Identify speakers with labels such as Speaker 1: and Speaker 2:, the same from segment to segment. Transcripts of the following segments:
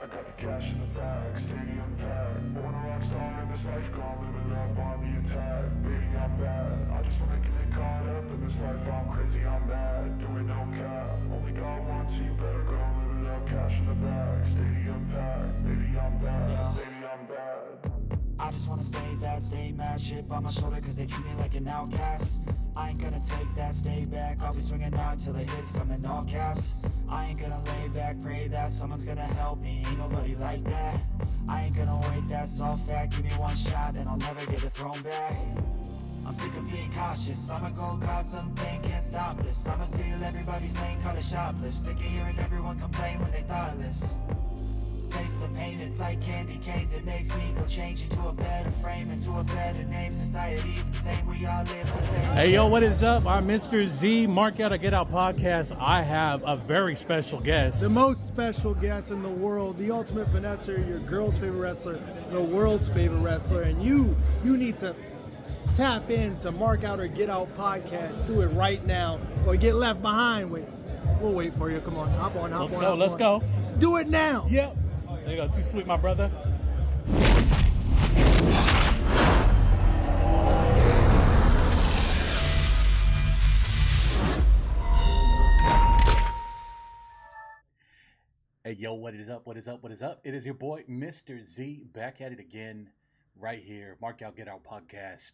Speaker 1: I got the cash in the bag, stadium packed. Born a rock star in this life, gone living up on the attack. Baby, I'm bad. I just wanna get caught up in this life. I'm crazy, I'm mad. Doing no cap. Only got one, so you better go live it up. Cash in the bag, stadium packed. Baby, I'm bad. Baby, I'm bad.
Speaker 2: I just wanna stay bad, stay mad. Shit on my shoulder cause they treat me like an outcast. I ain't gonna take that, stay back. I'll be swinging out till the hits come in all caps. I ain't gonna lay back, pray that someone's gonna help me. Ain't nobody like that. I ain't gonna wait, that's all fact. Give me one shot and I'll never get it thrown back. I'm sick of being cautious. I'ma go cause some pain, can't stop this. I'ma steal everybody's lane, call it shoplift. Sick of hearing everyone complain when they thoughtless. Taste the pain, it's like candy canes. It makes me go change into a better frame, into a better name. Society's insane, we all live for fame.
Speaker 3: Hey, yo, what is up? I'm Mr. Z, Mark Out or Get Out Podcast. I have a very special guest.
Speaker 4: The most special guest in the world, the ultimate finesser, your girl's favorite wrestler, the world's favorite wrestler, and you need to tap into Mark Out or Get Out Podcast. Do it right now or get left behind. We'll wait for you. Come on, hop on.
Speaker 3: Let's go.
Speaker 4: Do it now.
Speaker 3: Yep. There you go. Too sweet, my brother. Hey, yo, what is up? What is up? What is up? It is your boy, Mr. Z, back at it again, right here. Mark Out, Get Out Podcast,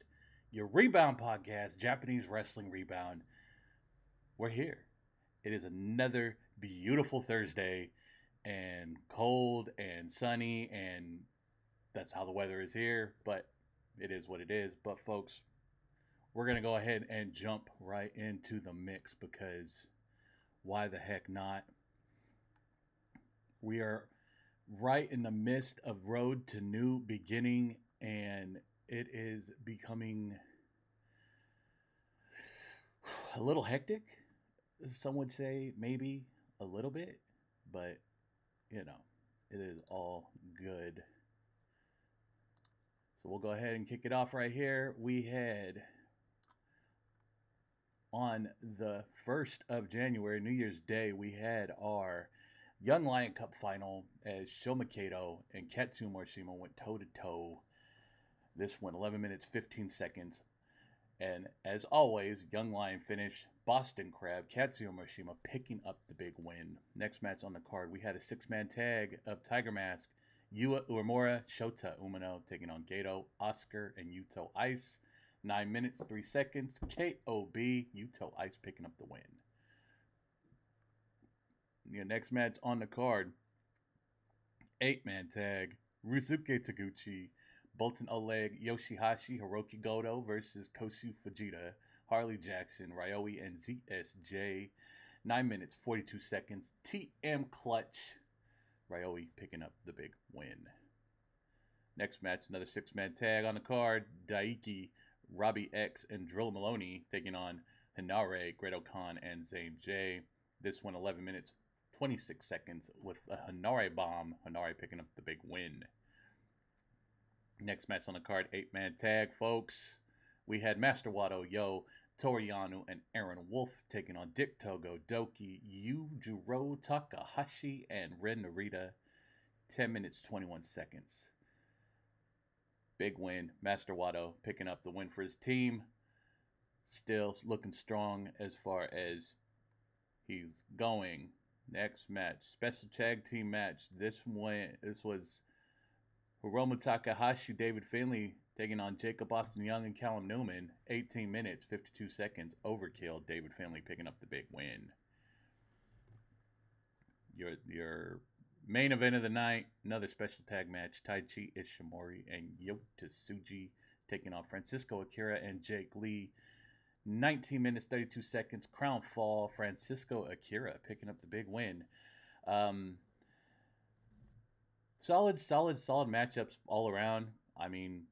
Speaker 3: your Rebound Podcast, Japanese Wrestling Rebound. We're here. It is another beautiful Thursday, and cold and sunny, and that's how the weather is here, but it is what it is. But folks, we're going to go ahead and jump right into the mix, because why the heck not? We are right in the midst of Road to New Beginning, and it is becoming a little hectic. Some would say maybe a little bit, but you know, it is all good. So we'll go ahead and kick it off right here. We had on the 1st of January, New Year's Day, we had our Young Lion Cup final as Sho Makedo and Katsuya Morishima went toe-to-toe. This went 11 minutes, 15 seconds. And as always, Young Lion finished Boston Crab, Katsuya Morishima picking up the big win. Next match on the card, we had a 6-man tag of Tiger Mask, Yua Uemura, Shota Umino taking on Gato, Oscar, and Yuto Ice. 9 minutes, 3 seconds, KOB, Yuto Ice picking up the win. Your next match on the card, 8-man tag, Ryusuke Taguchi, Bolton Oleg, Yoshihashi, Hiroki Goto versus Kosu Fujita, Harley Jackson, Ryoe, and ZSJ. 9 minutes, 42 seconds. TM Clutch. Ryoe picking up the big win. Next match, another 6-man tag on the card. Daiki, Robbie X, and Drill Maloney taking on Hinare, Greto Khan, and Zane J. This one, 11 minutes, 26 seconds with a Hinare bomb. Hinare picking up the big win. Next match on the card, 8-man tag, folks. We had Master Wato, Yo, Toriyanu, and Aaron Wolf taking on Dick Togo, Doki, Yujiro Takahashi, and Ren Narita. 10 minutes, 21 seconds. Big win. Master Wato picking up the win for his team. Still looking strong as far as he's going. Next match, special tag team match. This was Hiromu Takahashi, David Finlay taking on Jacob Austin Young and Callum Newman. 18 minutes, 52 seconds. Overkill. David Finlay picking up the big win. Your main event of the night, another special tag match. Taichi Ishimori and Yota Tsuji taking on Francisco Akira and Jake Lee. 19 minutes, 32 seconds. Crown fall. Francisco Akira picking up the big win. Solid matchups all around. I mean,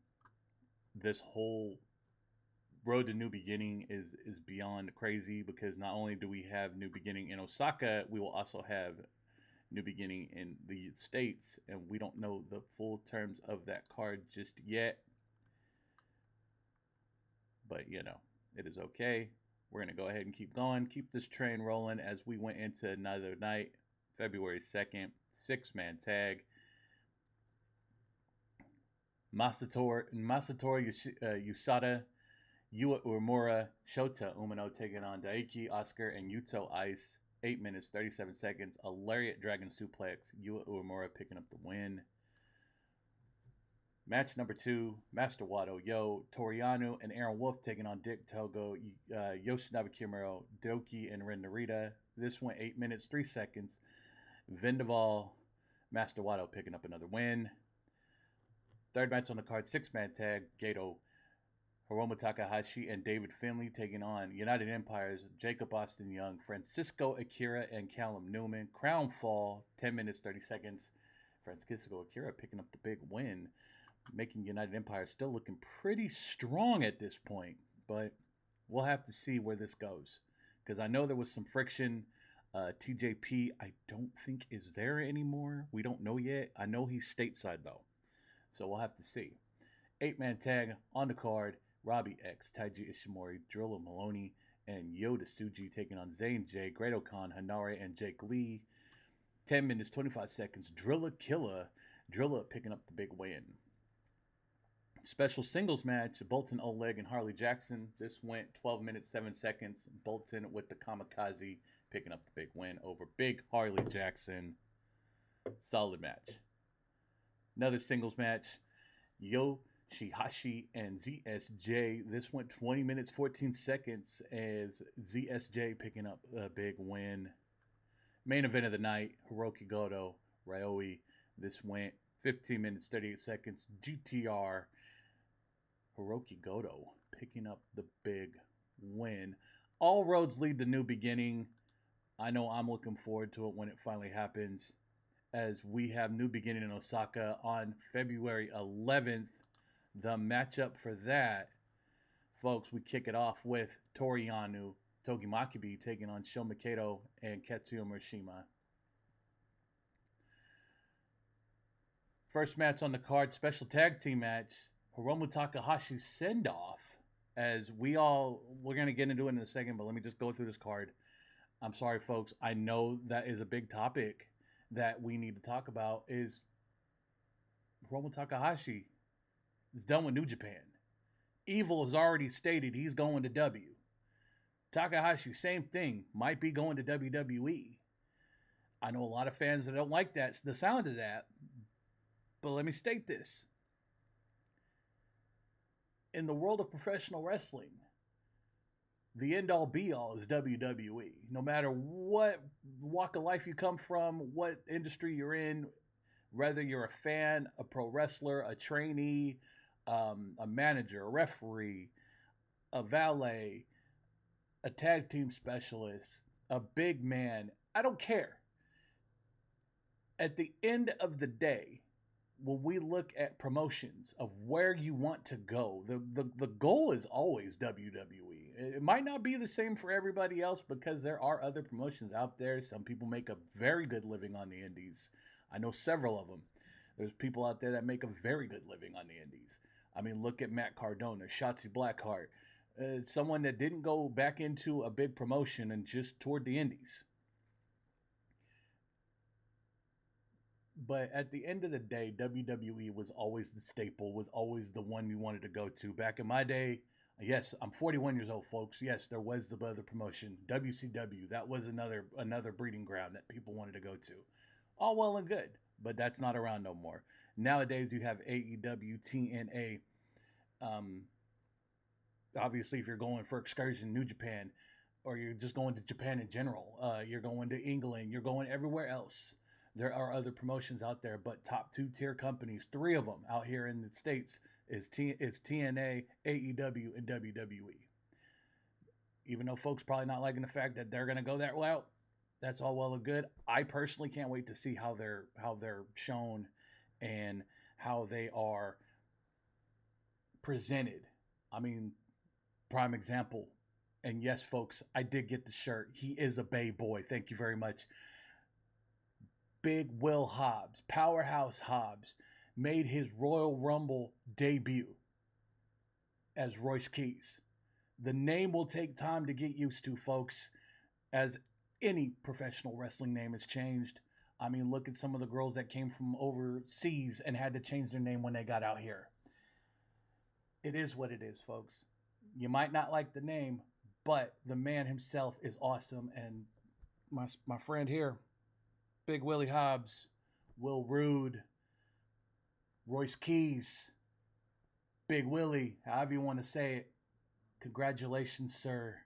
Speaker 3: this whole Road to New Beginning is beyond crazy, because not only do we have New Beginning in Osaka, we will also have New Beginning in the States, and we don't know the full terms of that card just yet. But, you know, it is okay. We're going to go ahead and keep going, keep this train rolling as we went into another night February 2nd, 6-man tag. Masatori Usada, Yua Uemura, Shota Umino taking on Daiki, Oscar, and Yuto Ice. 8 minutes, 37 seconds. A lariat dragon suplex. Yua Uemura picking up the win. Match number 2, Master Wado, Yo, Toriano, and Aaron Wolf taking on Dick Togo, Yoshinabe Kimura, Doki, and Ren Narita. This went 8 minutes, 3 seconds. Vendaval, Master Wado picking up another win. Third match on the card, 6-man tag, Gato, Hiromu Takahashi, and David Finlay taking on United Empires, Jacob Austin Young, Francisco Akira, and Callum Newman. Crown Fall, 10 minutes, 30 seconds. Francisco Akira picking up the big win, making United Empire still looking pretty strong at this point. But we'll have to see where this goes, because I know there was some friction. TJP, I don't think is there anymore. We don't know yet. I know he's stateside, though. So we'll have to see. 8-man tag on the card. Robbie X, Taiji Ishimori, Drilla Maloney, and Yoda Tsuji taking on Zayn J, Great Khan, Hanare, and Jake Lee. 10 minutes, 25 seconds. Drilla Killa. Drilla picking up the big win. Special singles match, Bolton Oleg and Harley Jackson. This went 12 minutes, 7 seconds. Bolton with the Kamikaze picking up the big win over Big Harley Jackson. Solid match. Another singles match, Yoshihashi and ZSJ. This went 20 minutes, 14 seconds as ZSJ picking up a big win. Main event of the night, Hiroki Goto, Ryoe. This went 15 minutes, 38 seconds. GTR, Hiroki Goto picking up the big win. All roads lead to New Beginning. I know I'm looking forward to it when it finally happens, as we have New Beginning in Osaka on February 11th. The matchup for that, folks, we kick it off with Toriano Togimakibi taking on Sho Makedo and Katsuya Murashima. First match on the card, special tag team match, Hiromu Takahashi's send-off. As we're going to get into it in a second, but let me just go through this card. I'm sorry, folks. I know that is a big topic that we need to talk about. Is Hiromu Takahashi is done with New Japan. Evil has already stated he's going to W. Takahashi, same thing, might be going to WWE. I know a lot of fans that don't like that, the sound of that, but let me state this. In the world of professional wrestling, the end-all be-all is WWE. No matter what walk of life you come from, what industry you're in, whether you're a fan, a pro wrestler, a trainee, a manager, a referee, a valet, a tag team specialist, a big man, I don't care. At the end of the day, when we look at promotions of where you want to go, the goal is always WWE. It might not be the same for everybody else, because there are other promotions out there. Some people make a very good living on the indies. I know several of them. There's people out there that make a very good living on the indies. I mean, look at Matt Cardona, Shotzi Blackheart, someone that didn't go back into a big promotion and just toured the indies. But at the end of the day, WWE was always the staple, was always the one you wanted to go to. Back in my day, yes, I'm 41 years old, folks. Yes, there was the other promotion, WCW. That was another breeding ground that people wanted to go to. All well and good, but that's not around no more. Nowadays, you have AEW, TNA. Obviously, if you're going for excursion, New Japan, or you're just going to Japan in general, you're going to England, you're going everywhere else. There are other promotions out there, but top 2-tier companies, 3 of them out here in the States, is TNA, AEW, and WWE. Even though folks probably not liking the fact that they're going to go that route, that's all well and good. I personally can't wait to see how they're shown and how they are presented. I mean, prime example. And yes, folks, I did get the shirt. He is a Bay boy. Thank you very much. Big Will Hobbs, Powerhouse Hobbs, made his Royal Rumble debut as Royce Keys. The name will take time to get used to, folks, as any professional wrestling name has changed. I mean, look at some of the girls that came from overseas and had to change their name when they got out here. It is what it is, folks. You might not like the name, but the man himself is awesome. And my friend here, Big Willie Hobbs, Will Rude, Royce Keys, Big Willie, however you want to say it. Congratulations, sir.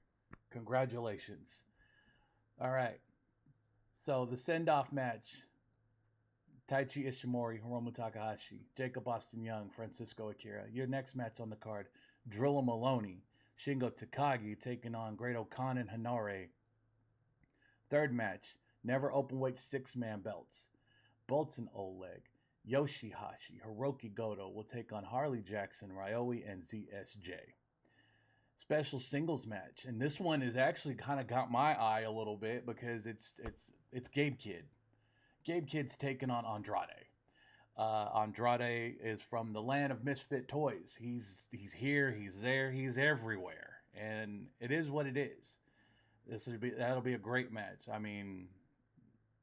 Speaker 3: Congratulations. All right. So the send-off match, Taichi Ishimori, Hiromu Takahashi, Jacob Austin Young, Francisco Akira. Your next match on the card, Drilla Maloney, Shingo Takagi taking on Great Okan and Hanare. Third match, never openweight 6-man belts. Bolton Oleg, Yoshihashi, Hiroki Goto will take on Harley Jackson, Ryoe, and ZSJ. Special singles match, and this one is actually kind of got my eye a little bit because it's Gabe Kidd. Gabe Kidd's taking on Andrade. Andrade is from the land of misfit toys. He's here, he's there, he's everywhere, and it is what it is. That'll be a great match. I mean,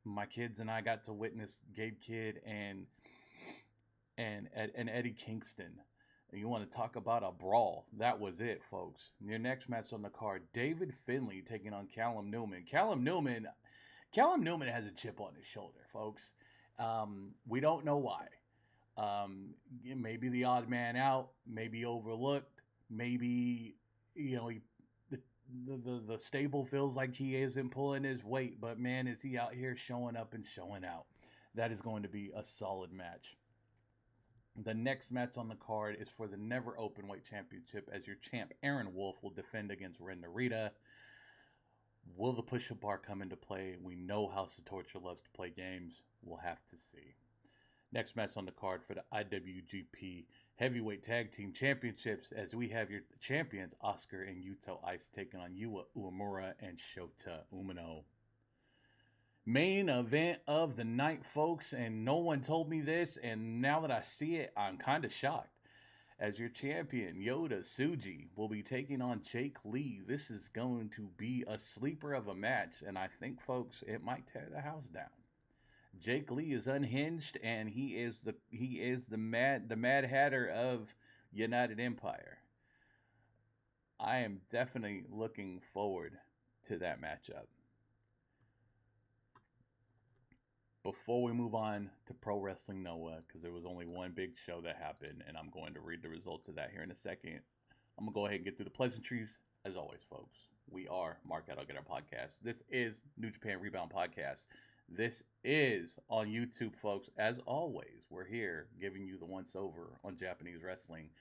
Speaker 3: my kids and I got to witness Gabe Kidd and Eddie Kingston. You want to talk about a brawl? That was it, folks. Your next match on the card, David Finlay taking on Callum Newman. Callum Newman has a chip on his shoulder, folks. We don't know why. Maybe the odd man out, maybe overlooked, maybe the stable feels like he isn't pulling his weight, but man, is he out here showing up and showing out. That is going to be a solid match. The next match on the card is for the Never Openweight Championship, as your champ Aaron Wolf will defend against Ren Narita. Will the push-up bar come into play? We know how Satorcha loves to play games. We'll have to see. Next match on the card for the IWGP Heavyweight Tag Team Championships, as we have your champions Oscar and Yuto Ice taking on Yua Uemura and Shota Umino. Main event of the night, folks, and no one told me this, and now that I see it, I'm kind of shocked. As your champion, Yota Tsuji will be taking on Jake Lee. This is going to be a sleeper of a match, and I think, folks, it might tear the house down. Jake Lee is unhinged, and he is the Mad Hatter of United Empire. I am definitely looking forward to that matchup. Before we move on to Pro Wrestling Noah, because there was only one big show that happened, and I'm going to read the results of that here in a second. I'm going to go ahead and get through the pleasantries. As always, folks, we are Mark Out, I'll Get Our Podcast. This is New Japan Rebound Podcast. This is on YouTube, folks. As always, we're here giving you the once-over on Japanese wrestling.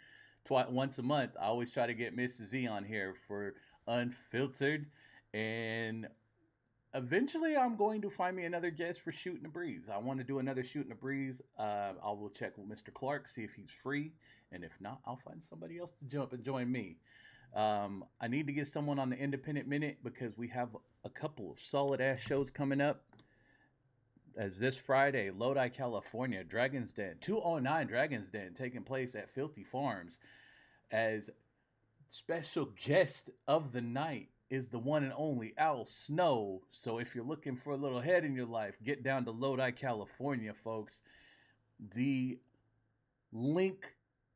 Speaker 3: Once a month, I always try to get Mrs. Z on here for Unfiltered, and eventually, I'm going to find me another guest for Shootin' the Breeze. I want to do another Shootin' the Breeze. I will check with Mr. Clark, see if he's free. And if not, I'll find somebody else to jump and join me. I need to get someone on the Independent Minute because we have a couple of solid-ass shows coming up. As this Friday, Lodi, California, Dragon's Den, 209 Dragon's Den, taking place at Filthy Farms. As special guest of the night is the one and only Al Snow. So if you're looking for a little head in your life, get down to Lodi, California, folks. The link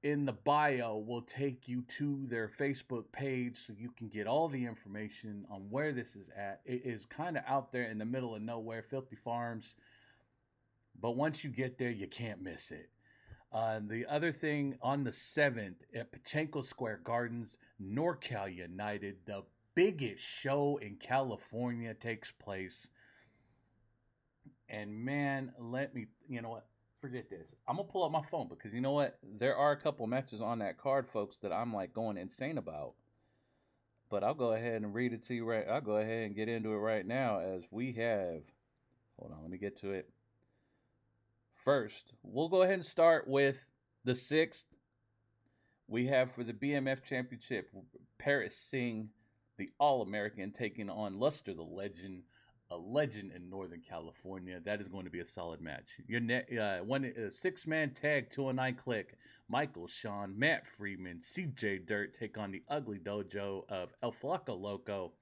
Speaker 3: in the bio will take you to their Facebook page so you can get all the information on where this is at. It is kind of out there in the middle of nowhere, Filthy Farms. But once you get there, you can't miss it. The other thing, on the 7th at Pachenko Square Gardens, NorCal United, the biggest show in California takes place. And man, you know what? Forget this. I'm going to pull up my phone because you know what? There are a couple matches on that card, folks, that I'm like going insane about. But I'll go ahead and read it to you I'll go ahead and get into it right now as we have. Hold on, let me get to it. First, we'll go ahead and start with the 6th. We have for the BMF Championship, Paris Singh, the All-American, taking on Luster the Legend, a legend in Northern California. That is going to be a solid match. Your 6-man tag, 209 Click, Michael Sean, Matt Freeman, CJ Dirt take on the Ugly Dojo of El Flaco Loco.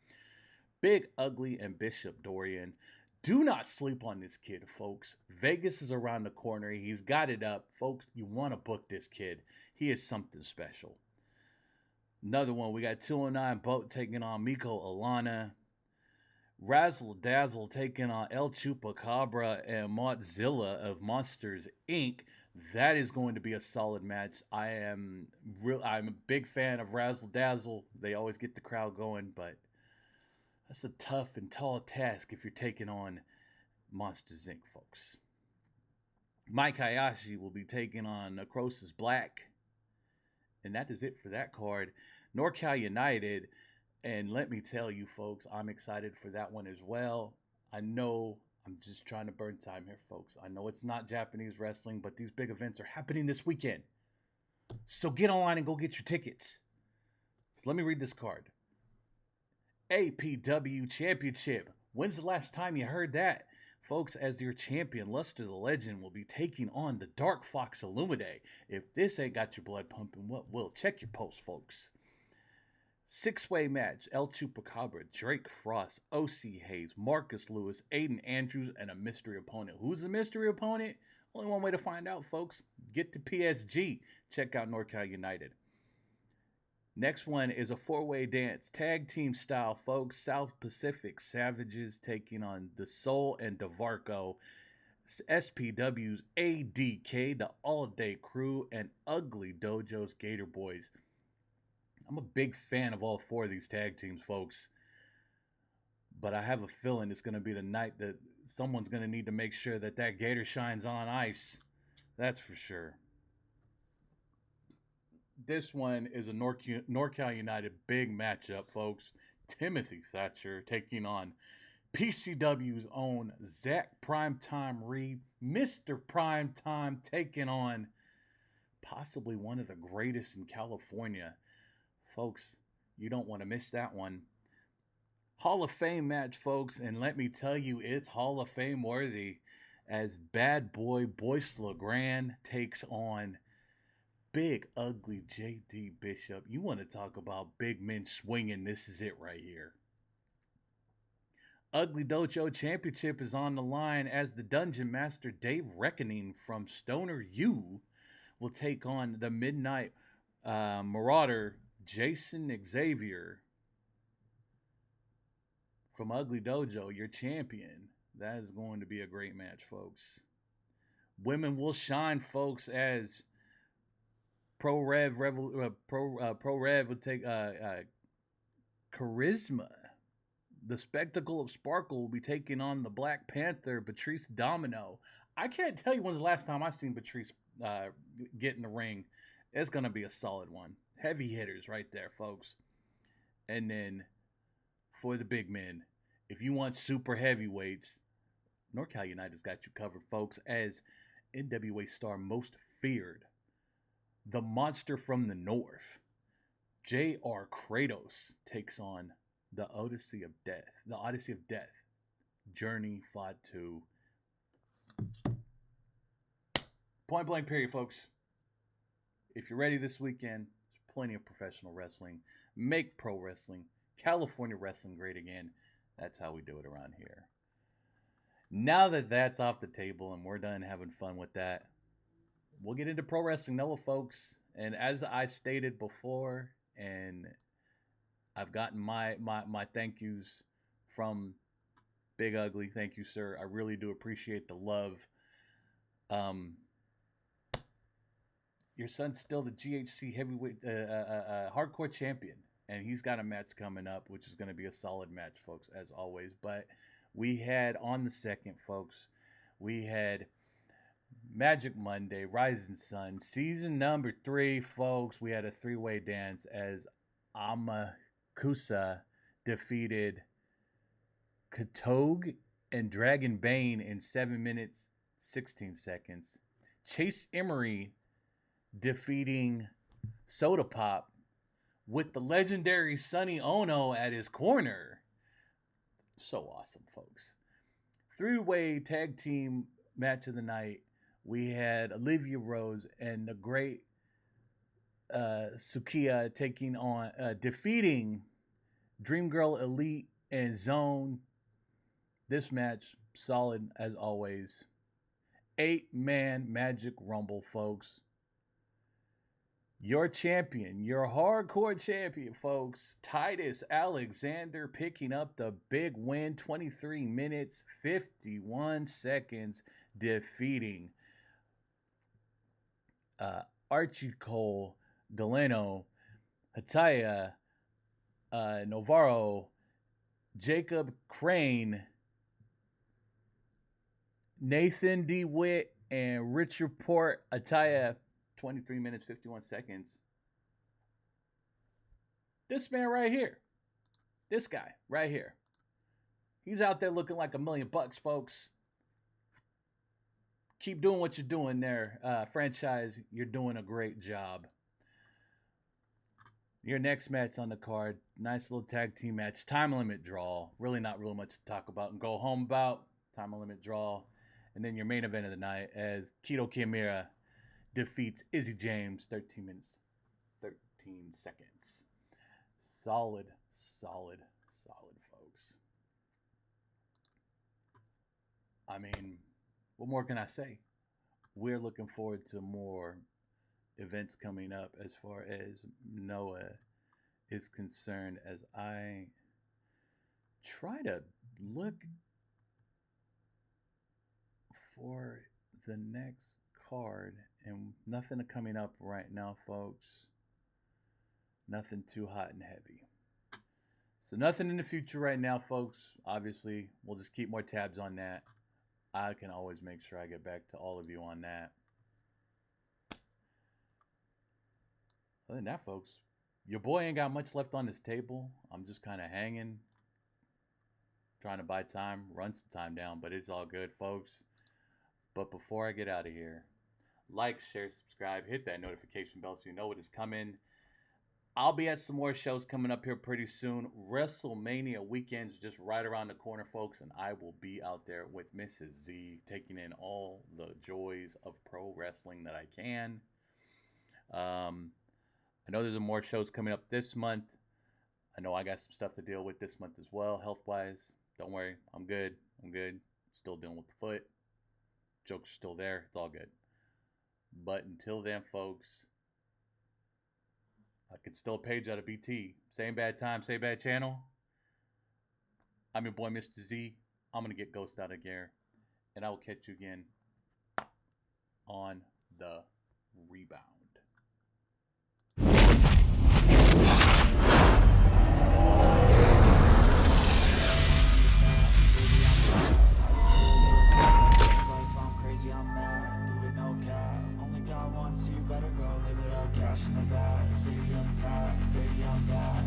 Speaker 3: Big Ugly and Bishop Dorian. Do not sleep on this kid, folks. Vegas is around the corner. He's got it up. Folks, you want to book this kid. He is something special. Another one, we got 209 Boat taking on Miko Alana. Razzle Dazzle taking on El Chupacabra and Mozilla of Monsters Inc. That is going to be a solid match. I'm a big fan of Razzle Dazzle. They always get the crowd going, but that's a tough and tall task if you're taking on Monsters Inc., folks. Mike Hayashi will be taking on Necrosis Black. And that is it for that card. NorCal United. And let me tell you, folks, I'm excited for that one as well. I know I'm just trying to burn time here, folks. I know it's not Japanese wrestling, but these big events are happening this weekend. So get online and go get your tickets. So let me read this card. APW Championship. When's the last time you heard that? Folks, as your champion, Luster the Legend will be taking on the Dark Fox Illumide. If this ain't got your blood pumping, what will? Check your pulse, folks. 6-way match, El Chupacabra, Drake Frost, O.C. Hayes, Marcus Lewis, Aiden Andrews, and a mystery opponent. Who's the mystery opponent? Only one way to find out, folks. Get to PSG. Check out NorCal United. Next one is a 4-way dance, tag team style, folks. South Pacific Savages taking on The Soul and DeVarco. SPW's ADK, the All Day Crew, and Ugly Dojo's Gator Boys. I'm a big fan of all 4 of these tag teams, folks. But I have a feeling it's going to be the night that someone's going to need to make sure that Gator shines on ice. That's for sure. This one is a NorCal United big matchup, folks. Timothy Thatcher taking on PCW's own Zach Primetime Reed. Mr. Primetime taking on possibly one of the greatest in California. Folks, you don't want to miss that one. Hall of Fame match, folks, and let me tell you, it's Hall of Fame worthy as Bad Boy Boyce LeGrand takes on Big Ugly J.D. Bishop. You want to talk about big men swinging, this is it right here. Ugly Dojo Championship is on the line as the Dungeon Master Dave Reckoning from Stoner U will take on the Midnight Marauder Jason Xavier from Ugly Dojo, your champion. That is going to be a great match, folks. Women will shine, folks, as Pro Rev will take Charisma. The Spectacle of Sparkle will be taking on the Black Panther, Patrice Domino. I can't tell you when's the last time I've seen Patrice get in the ring. It's going to be a solid one. Heavy hitters right there, folks. And then for the big men, if you want super heavyweights, NorCal United's got you covered, folks, as NWA star Most Feared, the Monster from the North, J.R. Kratos takes on the Odyssey of Death. Journey fought to point blank period, folks. If you're ready this weekend, there's plenty of professional wrestling. Make pro wrestling, California wrestling great again. That's how we do it around here. Now that that's off the table and we're done having fun with that, we'll get into Pro Wrestling Noah, folks. And as I stated before, and I've gotten my thank yous from Big Ugly. Thank you, sir. I really do appreciate the love. Your son's still the GHC heavyweight hardcore champion, and he's got a match coming up, which is going to be a solid match, folks, as always. But we had on the 2nd, folks, we had Magic Monday, Rising Sun, season number 3, folks. We had a 3-way dance as Amakusa defeated Katog and Dragon Bane in 7 minutes, 16 seconds. Chase Emery defeating Soda Pop with the legendary Sonny Ono at his corner. So awesome, folks. 3-way tag team match of the night. We had Olivia Rose and the great Sukiya taking on, defeating Dream Girl Elite and Zone. This match, solid as always. 8-man Magic Rumble, folks. Your champion, your hardcore champion, folks, Titus Alexander picking up the big win, 23 minutes, 51 seconds, defeating Archie Cole, Galeno, Hataya, Navarro, Jacob Crane, Nathan DeWitt, and Richard Port. Ataya, 23 minutes, 51 seconds. This man right here. This guy right here. He's out there looking like $1 million, folks. Keep doing what you're doing there. Franchise, you're doing a great job. Your next match on the card. Nice little tag team match. Time limit draw. Really not real much to talk about and go home about. Time limit draw. And then your main event of the night as Kito Kiyomiya defeats Izzy James, 13 minutes, 13 seconds. Solid, solid, solid, folks. I mean, what more can I say? We're looking forward to more events coming up as far as Noah is concerned, as I try to look for the next card, and nothing coming up right now, folks. Nothing too hot and heavy. So nothing in the future right now, folks. Obviously, we'll just keep more tabs on that. I can always make sure I get back to all of you on that. Other than that, folks, your boy ain't got much left on this table. I'm just kind of hanging, trying to buy time, run some time down, but it's all good, folks. But before I get out of here, like, share, subscribe, hit that notification bell so you know what is coming. I'll be at some more shows coming up here pretty soon. WrestleMania weekend's just right around the corner, folks, and I will be out there with Mrs. Z, taking in all the joys of pro wrestling that I can. I know there's more shows coming up this month. I know I got some stuff to deal with this month as well, health-wise. Don't worry, I'm good. Still dealing with the foot. Jokes are still there. It's all good. But until then, folks, I could still a page out of BT. Same bad time, same bad channel. I'm your boy, Mr. Z. I'm going to get Ghost out of gear. And I will catch you again on the Rebound.
Speaker 2: I'm mad, do it no cap. Only God wants you, better go live it up. Cash in the bag, city on tap, baby I'm back.